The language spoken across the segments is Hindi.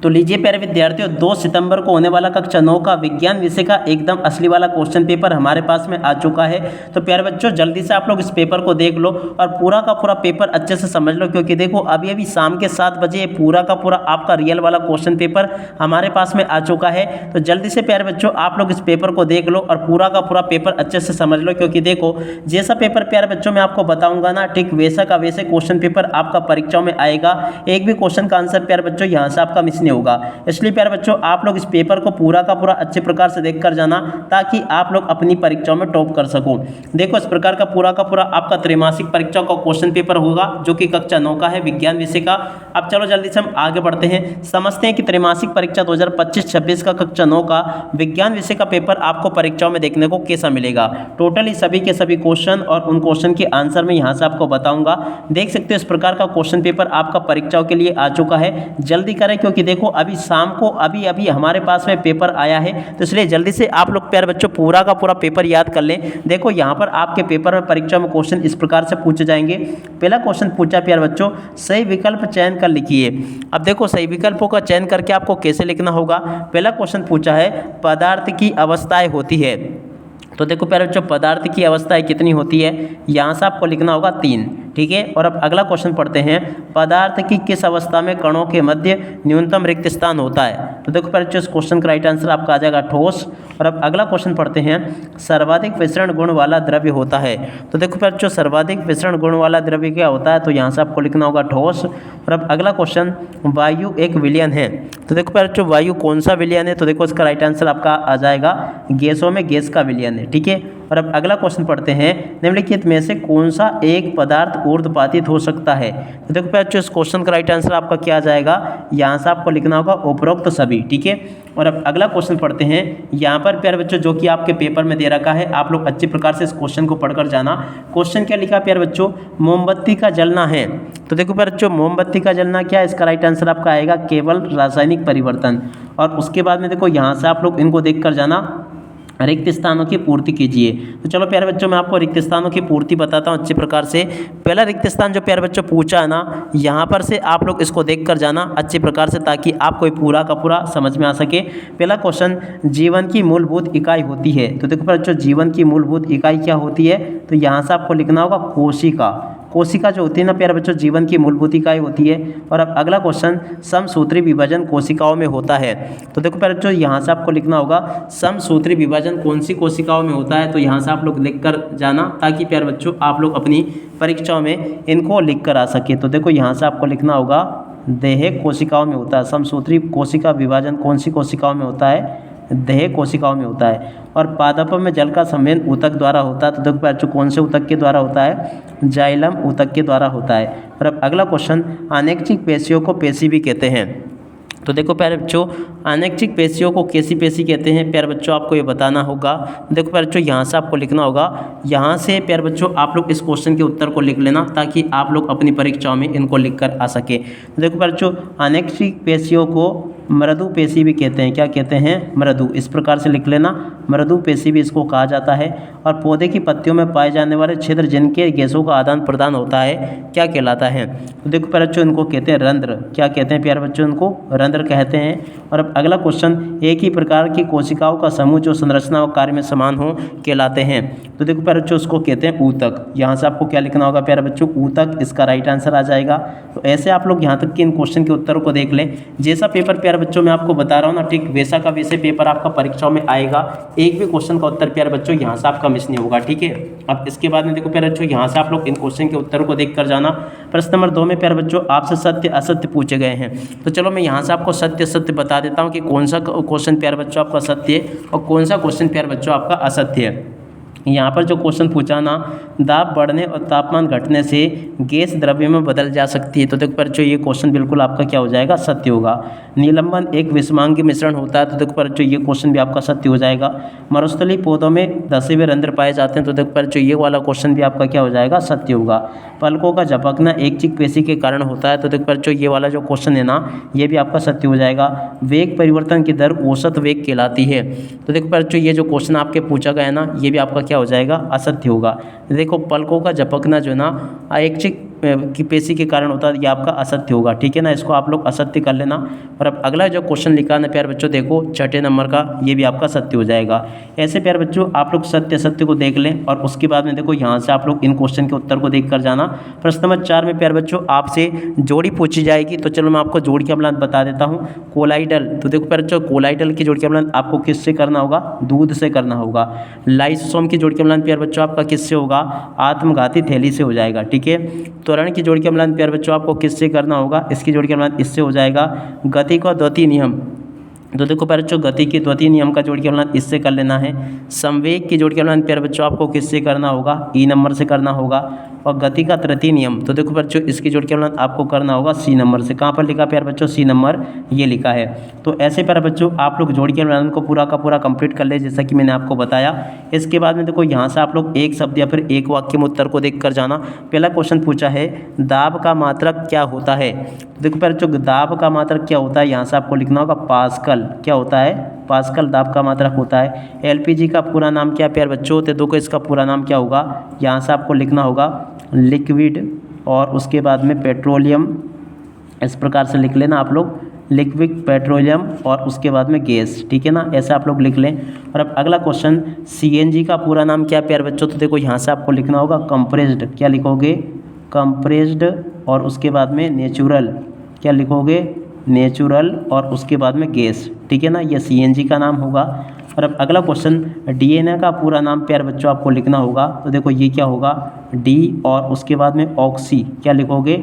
तो लीजिए प्यारे विद्यार्थियों, 2 सितंबर को होने वाला कक्षा 9 का विज्ञान विषय का एकदम असली वाला क्वेश्चन पेपर हमारे पास में आ चुका है। तो प्यारे बच्चों, जल्दी से आप लोग इस पेपर को देख लो और पूरा का पूरा पेपर अच्छे से समझ लो, क्योंकि देखो अभी अभी शाम के 7 बजे ये पूरा का पूरा आपका रियल वाला क्वेश्चन पेपर हमारे पास में आ चुका है। तो जल्दी से प्यारे बच्चों आप लोग इस पेपर को देख लो और पूरा का पूरा पेपर अच्छे से समझ लो, क्योंकि देखो जैसा पेपर प्यारे बच्चों मैं आपको बताऊंगा ना, ठीक वैसा का वैसे क्वेश्चन पेपर आपका परीक्षाओं में आएगा। एक भी क्वेश्चन का आंसर प्यारे बच्चों यहाँ से आपका मिस नहीं होगा। इसलिए प्यारे बच्चों आप लोग इस पेपर को पूरा का पूरा अच्छे प्रकार से देख कर जाना, ताकि आप लोग अपनी परीक्षाओं में टॉप कर सको। देखो इस प्रकार का पूरा आपका त्रैमासिक परीक्षा का क्वेश्चन पेपर होगा, जो कि कक्षा 9 का है विज्ञान विषय का। अब चलो जल्दी से हम आगे बढ़ते हैं, समझते हैं कि त्रैमासिक परीक्षा 2025-26 का कक्षा 9 का विज्ञान विषय का पेपर आपको परीक्षाओं में देखने को कैसा मिलेगा। टोटली सभी के सभी क्वेश्चन और उन क्वेश्चन के आंसर मैं यहाँ से आपको बताऊंगा। देख सकते हो इस प्रकार का क्वेश्चन पेपर आपका परीक्षाओं के लिए आ चुका है। जल्दी करें, क्योंकि देखो अभी शाम को अभी अभी हमारे पास में पेपर आया है, तो इसलिए जल्दी से आप लोग प्यारे बच्चों पूरा का पूरा पेपर याद कर लें। देखो यहाँ पर आपके पेपर में परीक्षा में क्वेश्चन इस प्रकार से पूछे जाएंगे। पहला क्वेश्चन पूछा प्यारे बच्चों, सही विकल्प चयन कर लिखिए। अब देखो सही विकल्पों का चयन करके आपको कैसे लिखना होगा। पहला क्वेश्चन पूछा है पदार्थ की अवस्थाएं होती है। तो देखो प्यारे बच्चों पदार्थ की अवस्थाएं कितनी होती है, यहाँ से आपको लिखना होगा 3, ठीक है। और अब अगला क्वेश्चन पढ़ते हैं, पदार्थ की किस अवस्था में कणों के मध्य न्यूनतम रिक्त स्थान होता है। तो देखो प्यारे बच्चों इस क्वेश्चन का राइट आंसर आपका आ जाएगा ठोस। और अब अगला क्वेश्चन पढ़ते हैं, सर्वाधिक विसरण गुण वाला द्रव्य होता है। तो देखो प्यारे बच्चों सर्वाधिक विसरण गुण वाला द्रव्य क्या होता है, तो यहाँ से आपको लिखना होगा ठोस। और अब अगला क्वेश्चन, वायु एक विलयन है। तो देखो प्यारे बच्चों वायु कौन सा विलयन है, तो देखो इसका राइट आंसर आपका आ जाएगा गैसों में गैस का विलयन है, ठीक है। और अब अगला क्वेश्चन पढ़ते हैं, निम्नलिखित में से कौन सा एक पदार्थ ऊर्ध्वपातित हो सकता है। तो देखो बच्चों इस क्वेश्चन का राइट आंसर आपका क्या आ जाएगा, यहाँ से आपको लिखना होगा उपरोक्त सभी, ठीक है। और अब अगला क्वेश्चन पढ़ते हैं, यहाँ पर प्यारे बच्चों जो कि आपके पेपर में दे रखा है, आप लोग अच्छी प्रकार से इस क्वेश्चन को पढ़कर जाना। क्वेश्चन क्या लिखा प्यारे बच्चों, मोमबत्ती का जलना है। तो देखो प्यारे बच्चों मोमबत्ती का जलना क्या है, इसका राइट आंसर आपका आएगा केवल रासायनिक परिवर्तन। और उसके बाद में देखो यहाँ से आप लोग इनको देख कर जाना, रिक्त स्थानों की पूर्ति कीजिए। तो चलो प्यारे बच्चों मैं आपको रिक्त स्थानों की पूर्ति बताता हूँ अच्छे प्रकार से। पहला रिक्त स्थान जो प्यारे बच्चों पूछा है ना, यहाँ पर से आप लोग इसको देख कर जाना अच्छे प्रकार से, ताकि आपको पूरा का पूरा समझ में आ सके। पहला क्वेश्चन, जीवन की मूलभूत इकाई होती है। तो देखो प्यारे बच्चों जीवन की मूलभूत इकाई क्या होती है, तो यहाँ से आपको लिखना होगा कोशिका। कोशिका जो होती है ना प्यारे बच्चों जीवन की मूलभूत इकाई होती है। और अब अगला क्वेश्चन, समसूत्री विभाजन कोशिकाओं में होता है। तो देखो प्यारे बच्चों यहाँ से आपको लिखना होगा समसूत्री विभाजन कौन सी कोशिकाओं में होता है, तो यहाँ से आप लोग लिख कर जाना, ताकि प्यारे बच्चों आप लोग अपनी परीक्षाओं में इनको लिख कर आ सके। तो देखो यहाँ से आपको लिखना होगा देह कोशिकाओं में होता है। समसूत्री कोशिका विभाजन कौन सी कोशिकाओं में होता है, देह कोशिकाओं में होता है। और पादप में जल का संवेद ऊतक द्वारा होता है। तो देखो बच्चों कौन से ऊतक के द्वारा होता है, जाइलम ऊतक के द्वारा होता है। और अब अगला क्वेश्चन, अनैच्छिक पेशियों को पेशी भी कहते हैं। तो देखो प्यारे बच्चों अनैच्छिक पेशियों को कैसी पेशी कहते हैं, प्यारे बच्चों आपको ये बताना होगा। देखो प्यारे बच्चों यहाँ से आपको लिखना होगा, यहाँ से प्यारे बच्चों आप लोग इस क्वेश्चन के उत्तर को लिख लेना, ताकि आप लोग अपनी परीक्षाओं में इनको लिख कर आ सके। तो देखो प्यारे बच्चों अनैच्छिक पेशियों को मृदु पेशी भी कहते हैं। क्या कहते हैं, मृदु। इस प्रकार से लिख लेना, मृदु पेशी भी इसको कहा जाता है। और पौधे की पत्तियों में पाए जाने वाले क्षेत्र जिनके गैसों का आदान प्रदान होता है क्या कहलाता है। तो देखो प्यारे बच्चों इनको कहते हैं रंध्र। क्या कहते हैं प्यारे बच्चों, इनको रंध्र कहते हैं। और अब अगला क्वेश्चन, एक ही प्रकार की कोशिकाओं का समूह जो संरचना और कार्य में समान हो कहलाते हैं। तो देखो प्यारे बच्चों उसको कहते हैं ऊतक। यहाँ से आपको क्या लिखना होगा प्यारे बच्चों, ऊतक इसका राइट आंसर आ जाएगा। तो ऐसे आप लोग यहाँ तक कि इन क्वेश्चन के उत्तरों को देख लें। जैसा पेपर प्यारे बच्चों मैं आपको बता रहा हूँ ना, ठीक वैसा का वैसे पेपर आपका परीक्षाओं में आएगा। एक भी क्वेश्चन का उत्तर प्यारे बच्चों यहाँ से आपका मिस नहीं होगा, ठीक है। अब इसके बाद में देखो प्यारे बच्चों यहाँ से आप लोग इन क्वेश्चन के उत्तरों को देख कर जाना। प्रश्न नंबर 2 में प्यारे बच्चों आपसे सत्य असत्य पूछे गए हैं। तो चलो मैं यहाँ से आपको सत्य सत्य बता देता हूँ कि कौन सा क्वेश्चन प्यारे बच्चों आपका सत्य है और कौन सा क्वेश्चन प्यारे बच्चों आपका असत्य है। यहाँ पर जो क्वेश्चन पूछा ना, दाब बढ़ने और तापमान घटने से गैस द्रव्य में बदल जा सकती है। तो देखो बच्चों ये क्वेश्चन बिल्कुल आपका क्या हो जाएगा, सत्य होगा। निलंबन एक विषमांगी मिश्रण होता है। तो देखो बच्चों ये क्वेश्चन भी आपका सत्य हो जाएगा। मरुस्थलीय पौधों में धसे हुए रंध्र पाए जाते हैं। तो देखो बच्चों ये वाला क्वेश्चन भी आपका क्या हो जाएगा, सत्य होगा। पलकों का झपकना ऐच्छिक पेशी के कारण होता है। तो देखो बच्चों ये वाला जो क्वेश्चन है ना, ये भी आपका सत्य हो जाएगा। वेग परिवर्तन की दर औसत वेग कहलाती है। तो देखो बच्चों ये जो क्वेश्चन आपके पूछा गया है ना, ये भी आपका क्या हो जाएगा, असत्य होगा। देखो पलकों का झपकना जो है ना ऐच्छिक की पेशी के कारण होता है, ये आपका असत्य होगा। ठीक है ना, इसको आप लोग असत्य कर लेना। और अब अगला जो क्वेश्चन लिखा ना प्यारे बच्चों, देखो छठे नंबर का, ये भी आपका सत्य हो जाएगा। ऐसे प्यारे बच्चों आप लोग सत्य सत्य को देख लें और उसके बाद में देखो यहाँ से आप लोग इन क्वेश्चन के उत्तर को देख कर जाना। प्रश्न नंबर 4 में प्यारे बच्चों आपसे जोड़ी पूछी जाएगी, तो चलो मैं आपको जोड़ी का अम्लान बता देता हूँ। कोलाइडल, तो देखो प्यारे बच्चों कोलाइडल की जोड़ी का अम्लान आपको किससे करना होगा? दूध से करना होगा। लाइसोसोम की जोड़ी का अम्लान प्यारे बच्चों आपका किससे होगा? आत्मघाती थैली से हो जाएगा। ठीक है। त्वरण की जोड़ी का अम्लान प्यारे बच्चों आपको किससे करना होगा? इसकी जोड़ी का अम्लान इससे हो जाएगा। गति का द्वितीय नियम, तो देखो प्यारे बच्चों गति के द्वितीय नियम का जोड़ के अम्लान इससे कर लेना है। संवेग की जोड़ के अम्लान प्यारे बच्चों आपको किससे करना होगा? ई नंबर से करना होगा। और गति का तृतीय नियम, तो देखो बच्चों इसकी जोड़ के अम्लान आपको करना होगा सी नंबर से। कहाँ पर लिखा प्यारे बच्चों? सी नंबर ये लिखा है। तो ऐसे प्यारे बच्चों आप लोग जोड़ के अम्लान को पूरा का पूरा कंप्लीट कर ले, जैसा कि मैंने आपको बताया। इसके बाद में देखो यहाँ से आप लोग एक शब्द या फिर एक वाक्य में उत्तर को देख कर जाना। पहला क्वेश्चन पूछा है दाब का मात्रक क्या होता है? देखो प्यारे बच्चों दाब का मात्रक क्या होता है, यहाँ से आपको लिखना होगा पास्कल। क्या होता है? पास्कल दाब का मात्रक होता है। एलपीजी का पूरा नाम क्या प्यारे बच्चों? तो देखो इसका पूरा नाम क्या होगा, यहाँ से आपको लिखना होगा लिक्विड और उसके बाद में पेट्रोलियम, इस प्रकार से लिख लेना आप लोग, लिक्विड पेट्रोलियम और उसके बाद में गैस। ठीक है ना, ऐसे आप लोग लिख लें। और अब अगला क्वेश्चन सीएनजी का पूरा नाम क्या प्यारे बच्चों? तो देखो यहाँ से आपको लिखना होगा कंप्रेस्ड। क्या लिखोगे? कंप्रेस्ड और उसके बाद में नेचुरल। क्या लिखोगे? नेचुरल और उसके बाद में गैस। ठीक है ना, ये सीएनजी का नाम होगा। और अब अगला क्वेश्चन डीएनए का पूरा नाम प्यारे बच्चों आपको लिखना होगा। तो देखो ये क्या होगा? डी और उसके बाद में ऑक्सी। क्या लिखोगे?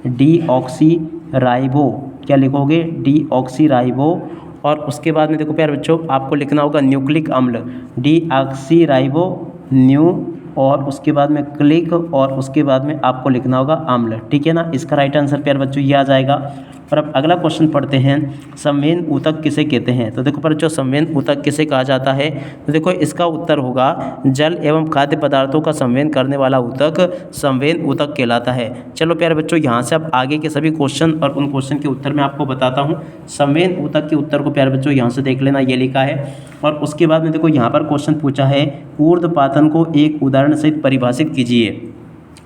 D oxy ribo. क्या लिखोगे? D oxy ribo. और उसके बाद में देखो प्यारे बच्चों आपको लिखना होगा न्यूक्लिक अम्ल, डी ऑक्सी राइबो न्यू और उसके बाद में क्लिक और उसके बाद में आपको लिखना होगा अम्ल। ठीक है ना, इसका राइट आंसर प्यारे बच्चों ये आ जाएगा। और अब अगला क्वेश्चन पढ़ते हैं संवेद ऊतक किसे कहते हैं? तो देखो बच्चों संवेद ऊतक किसे कहा जाता है? तो देखो इसका उत्तर होगा जल एवं खाद्य पदार्थों का संवेदन करने वाला ऊतक संवेद ऊतक कहलाता है। चलो प्यारे बच्चों यहाँ से अब आगे के सभी क्वेश्चन और उन क्वेश्चन के उत्तर मैं आपको बताता हूँ। संवेद ऊतक के उत्तर को प्यारे बच्चों यहाँ से देख लेना, ये लिखा है। और उसके बाद में देखो यहाँ पर क्वेश्चन पूछा है ऊर्ध्वपातन को एक उदाहरण सहित परिभाषित कीजिए।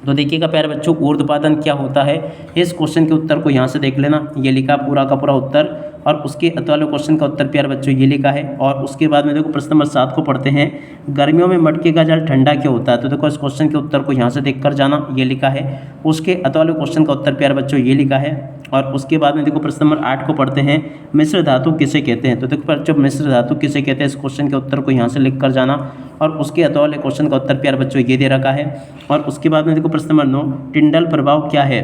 तो देखिएगा प्यारे बच्चों ऊर्ध्वपातन क्या होता है, इस क्वेश्चन के उत्तर को यहाँ से देख लेना, ये लिखा पूरा का पूरा उत्तर। और उसके वाले क्वेश्चन का उत्तर प्यारे बच्चों ये लिखा है। और उसके बाद में देखो प्रश्न नंबर 7 को पढ़ते हैं गर्मियों में मटके का जल ठंडा क्यों होता है? तो देखो इस क्वेश्चन के उत्तर को यहाँ से देख कर जाना, ये लिखा है। उसके वाले क्वेश्चन का उत्तर प्यारे बच्चों ये लिखा है। और उसके बाद में देखो प्रश्न नंबर 8 को पढ़ते हैं मिश्र धातु किसे कहते हैं? तो देखो बच्चों मिश्र धातु किसे कहते हैं, इस क्वेश्चन के उत्तर को यहाँ से लिख कर जाना। और उसके वाले क्वेश्चन का उत्तर प्यारे बच्चों ये दे रखा है। और उसके बाद में देखो प्रश्न नंबर 9 टिंडल प्रभाव क्या है?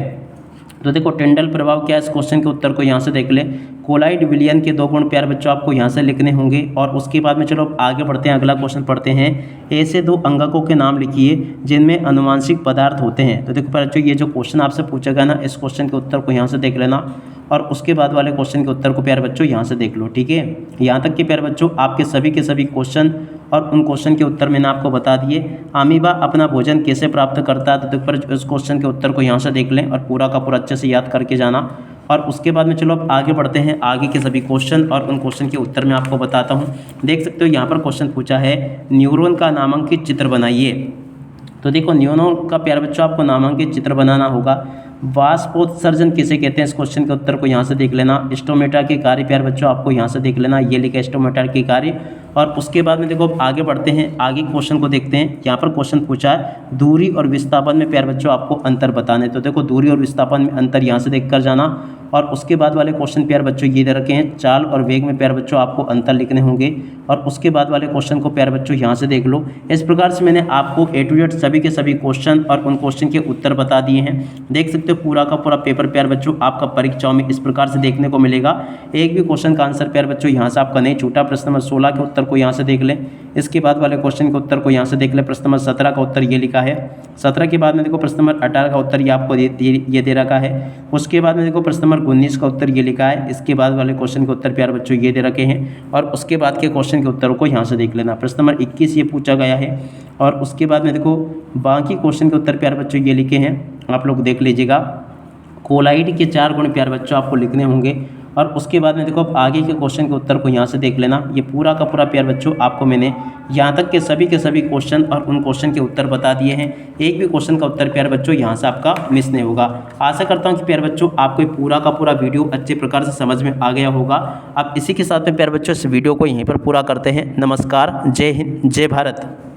तो देखो टिंडल प्रभाव क्या है, इस क्वेश्चन के उत्तर को यहाँ से देख ले। कोलाइड विलयन के 2 गुण प्यारे बच्चों आपको यहाँ से लिखने होंगे। और उसके बाद में चलो आगे बढ़ते हैं, अगला क्वेश्चन पढ़ते हैं ऐसे 2 अंगकों के नाम लिखिए जिनमें अनुवांशिक पदार्थ होते हैं। तो देखो बच्चों ये जो क्वेश्चन आपसे पूछा गया ना, इस क्वेश्चन के उत्तर को यहाँ से देख लेना। और उसके बाद वाले क्वेश्चन के उत्तर को प्यारे बच्चों यहाँ से देख लो। ठीक है, यहाँ तक कि प्यारे बच्चों आपके सभी के सभी क्वेश्चन और उन क्वेश्चन के उत्तर मैंने आपको बता दिए। अमीबा अपना भोजन कैसे प्राप्त करता है? तो देखो पर इस क्वेश्चन के उत्तर को यहाँ से देख लें और पूरा का पूरा अच्छे से याद करके जाना। और उसके बाद में चलो अब आगे बढ़ते हैं, आगे के सभी क्वेश्चन और उन क्वेश्चन के उत्तर मैं आपको बताता हूँ। देख सकते हो यहाँ पर क्वेश्चन पूछा है न्यूरॉन का नामांकित चित्र बनाइए। तो देखो न्यूरॉन का प्यारे बच्चों आपको नामांकित चित्र बनाना होगा। वाष्पोत्सर्जन किसे कहते हैं, इस क्वेश्चन के उत्तर को यहाँ से देख लेना। स्टोमेटा के कार्य प्यारे बच्चों आपको यहाँ से देख लेना, ये लिखा स्टोमेटा के कार्य। और उसके बाद में देखो अब आगे बढ़ते हैं, आगे क्वेश्चन को देखते हैं। यहाँ पर क्वेश्चन पूछा है दूरी और विस्थापन में प्यारे बच्चों आपको अंतर बताने। तो देखो दूरी और विस्थापन में अंतर यहाँ से देख कर जाना। और उसके बाद वाले क्वेश्चन प्यारे बच्चों ये दे रखे हैं चाल और वेग में प्यारे बच्चों आपको अंतर लिखने होंगे। और उसके बाद वाले क्वेश्चन को प्यारे बच्चों यहाँ से देख लो। इस प्रकार से मैंने आपको A to Z सभी के सभी क्वेश्चन और उन क्वेश्चन के उत्तर बता दिए हैं। देख सकते हो पूरा का पूरा पेपर प्यारे बच्चों आपका परीक्षाओं में इस प्रकार से देखने को मिलेगा। एक भी क्वेश्चन का आंसर प्यारे बच्चों यहाँ से आपका नहीं छूटा। प्रश्न नंबर 16 के उत्तर को यहाँ से देख लें, इसके बाद वाले क्वेश्चन के उत्तर को यहाँ से देख लें। प्रश्न नंबर 17 का उत्तर ये लिखा है। 17 के बाद में देखो प्रश्न नंबर 18 का उत्तर ये आपको ये दे रखा है। उसके बाद में देखो प्रश्न नंबर 19 का उत्तर ये लिखा है। इसके बाद वाले क्वेश्चन के उत्तर प्यारे बच्चों ये दे रखे हैं। और उसके बाद के क्वेश्चन के उत्तरों को यहाँ से देख लेना। प्रश्न नंबर 21 ये पूछा गया है। और उसके बाद में देखो बाकी क्वेश्चन के उत्तर प्यारे बच्चों ये लिखे हैं, आप लोग देख लीजिएगा। कोलाइड के 4 गुण प्यारे बच्चों आपको लिखने होंगे। और उसके बाद में देखो अब आगे के क्वेश्चन के उत्तर को यहाँ से देख लेना। ये पूरा का पूरा प्यारे बच्चों आपको मैंने यहाँ तक के सभी क्वेश्चन और उन क्वेश्चन के उत्तर बता दिए हैं। एक भी क्वेश्चन का उत्तर प्यारे बच्चों यहाँ से आपका मिस नहीं होगा। आशा करता हूँ कि प्यारे बच्चों आपको ये पूरा का पूरा वीडियो अच्छे प्रकार से समझ में आ गया होगा। अब इसी के साथ में प्यारे बच्चों इस वीडियो को यहीं पर पूरा करते हैं। नमस्कार, जय हिंद, जय भारत।